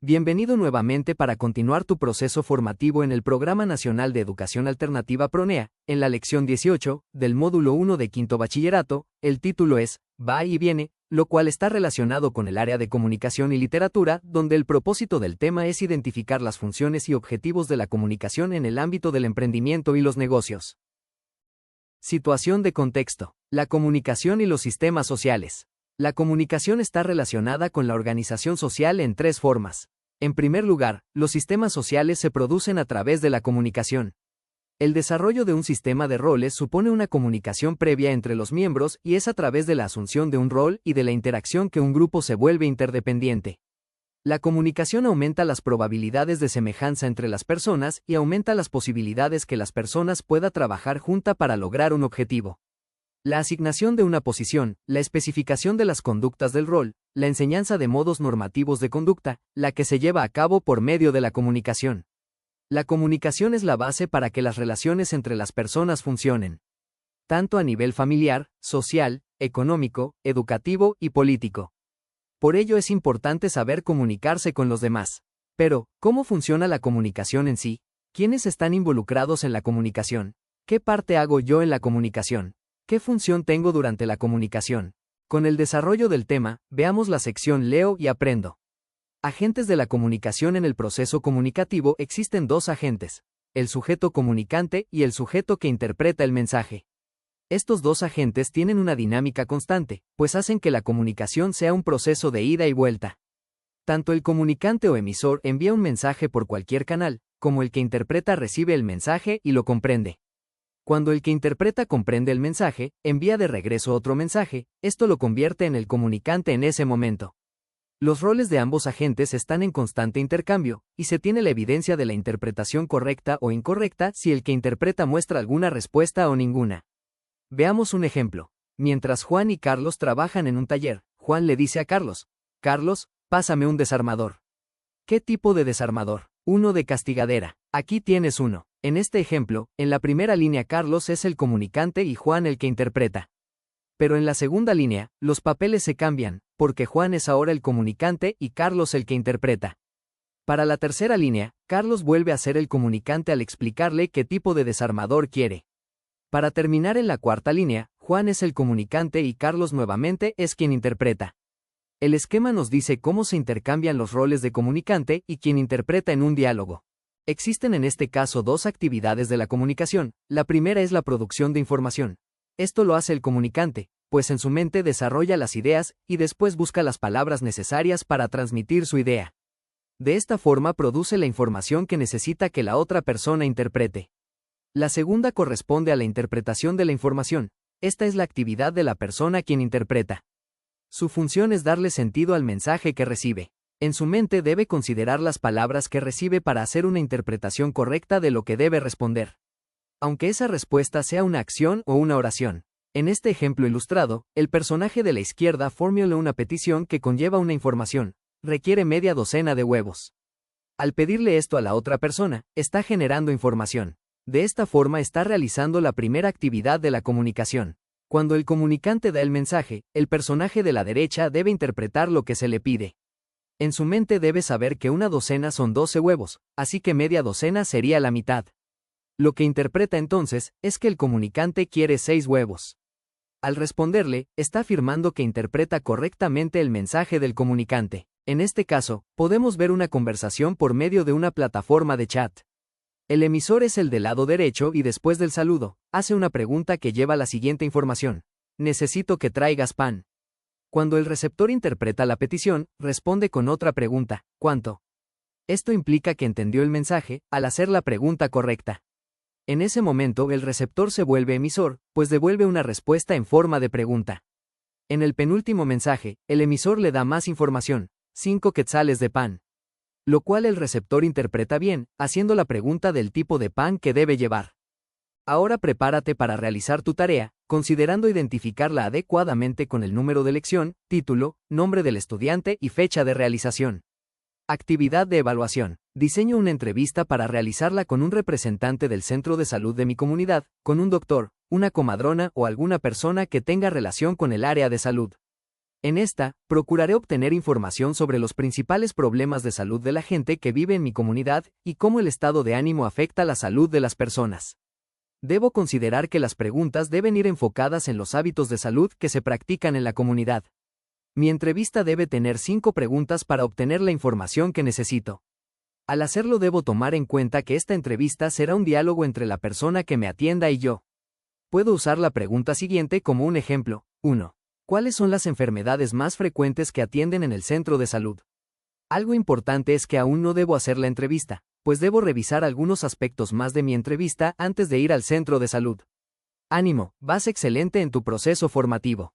Bienvenido nuevamente para continuar tu proceso formativo en el Programa Nacional de Educación Alternativa PRONEA, en la lección 18, del módulo 1 de quinto bachillerato. El título es Va y viene, lo cual está relacionado con el área de comunicación y literatura, donde el propósito del tema es identificar las funciones y objetivos de la comunicación en el ámbito del emprendimiento y los negocios. Situación de contexto. La comunicación y los sistemas sociales. La comunicación está relacionada con la organización social en tres formas. En primer lugar, los sistemas sociales se producen a través de la comunicación. El desarrollo de un sistema de roles supone una comunicación previa entre los miembros y es a través de la asunción de un rol y de la interacción que un grupo se vuelve interdependiente. La comunicación aumenta las probabilidades de semejanza entre las personas y aumenta las posibilidades que las personas puedan trabajar juntas para lograr un objetivo. La asignación de una posición, la especificación de las conductas del rol, la enseñanza de modos normativos de conducta, la que se lleva a cabo por medio de la comunicación. La comunicación es la base para que las relaciones entre las personas funcionen, tanto a nivel familiar, social, económico, educativo y político. Por ello es importante saber comunicarse con los demás. Pero, ¿cómo funciona la comunicación en sí? ¿Quiénes están involucrados en la comunicación? ¿Qué parte hago yo en la comunicación? ¿Qué función tengo durante la comunicación? Con el desarrollo del tema, veamos la sección Leo y aprendo. Agentes de la comunicación. En el proceso comunicativo existen dos agentes, el sujeto comunicante y el sujeto que interpreta el mensaje. Estos dos agentes tienen una dinámica constante, pues hacen que la comunicación sea un proceso de ida y vuelta. Tanto el comunicante o emisor envía un mensaje por cualquier canal, como el que interpreta recibe el mensaje y lo comprende. Cuando el que interpreta comprende el mensaje, envía de regreso otro mensaje, esto lo convierte en el comunicante en ese momento. Los roles de ambos agentes están en constante intercambio, y se tiene la evidencia de la interpretación correcta o incorrecta si el que interpreta muestra alguna respuesta o ninguna. Veamos un ejemplo. Mientras Juan y Carlos trabajan en un taller, Juan le dice a Carlos: Carlos, pásame un desarmador. ¿Qué tipo de desarmador? Uno de castigadera. Aquí tienes uno. En este ejemplo, en la primera línea Carlos es el comunicante y Juan el que interpreta. Pero en la segunda línea, los papeles se cambian, porque Juan es ahora el comunicante y Carlos el que interpreta. Para la tercera línea, Carlos vuelve a ser el comunicante al explicarle qué tipo de desarmador quiere. Para terminar en la cuarta línea, Juan es el comunicante y Carlos nuevamente es quien interpreta. El esquema nos dice cómo se intercambian los roles de comunicante y quien interpreta en un diálogo. Existen en este caso dos actividades de la comunicación. La primera es la producción de información. Esto lo hace el comunicante, pues en su mente desarrolla las ideas y después busca las palabras necesarias para transmitir su idea. De esta forma produce la información que necesita que la otra persona interprete. La segunda corresponde a la interpretación de la información. Esta es la actividad de la persona quien interpreta. Su función es darle sentido al mensaje que recibe. En su mente debe considerar las palabras que recibe para hacer una interpretación correcta de lo que debe responder, aunque esa respuesta sea una acción o una oración. En este ejemplo ilustrado, el personaje de la izquierda formula una petición que conlleva una información. Requiere media docena de huevos. Al pedirle esto a la otra persona, está generando información. De esta forma está realizando la primera actividad de la comunicación. Cuando el comunicante da el mensaje, el personaje de la derecha debe interpretar lo que se le pide. En su mente debe saber que una docena son 12 huevos, así que media docena sería la mitad. Lo que interpreta entonces es que el comunicante quiere 6 huevos. Al responderle, está afirmando que interpreta correctamente el mensaje del comunicante. En este caso, podemos ver una conversación por medio de una plataforma de chat. El emisor es el del lado derecho y después del saludo, hace una pregunta que lleva la siguiente información. Necesito que traigas pan. Cuando el receptor interpreta la petición, responde con otra pregunta, ¿cuánto? Esto implica que entendió el mensaje, al hacer la pregunta correcta. En ese momento el receptor se vuelve emisor, pues devuelve una respuesta en forma de pregunta. En el penúltimo mensaje, el emisor le da más información, 5 quetzales de pan, lo cual el receptor interpreta bien, haciendo la pregunta del tipo de pan que debe llevar. Ahora prepárate para realizar tu tarea, considerando identificarla adecuadamente con el número de lección, título, nombre del estudiante y fecha de realización. Actividad de evaluación. Diseño una entrevista para realizarla con un representante del centro de salud de mi comunidad, con un doctor, una comadrona o alguna persona que tenga relación con el área de salud. En esta, procuraré obtener información sobre los principales problemas de salud de la gente que vive en mi comunidad y cómo el estado de ánimo afecta la salud de las personas. Debo considerar que las preguntas deben ir enfocadas en los hábitos de salud que se practican en la comunidad. Mi entrevista debe tener 5 preguntas para obtener la información que necesito. Al hacerlo debo tomar en cuenta que esta entrevista será un diálogo entre la persona que me atienda y yo. Puedo usar la pregunta siguiente como un ejemplo. 1. ¿Cuáles son las enfermedades más frecuentes que atienden en el centro de salud? Algo importante es que aún no debo hacer la entrevista, pues debo revisar algunos aspectos más de mi entrevista antes de ir al centro de salud. Ánimo, vas excelente en tu proceso formativo.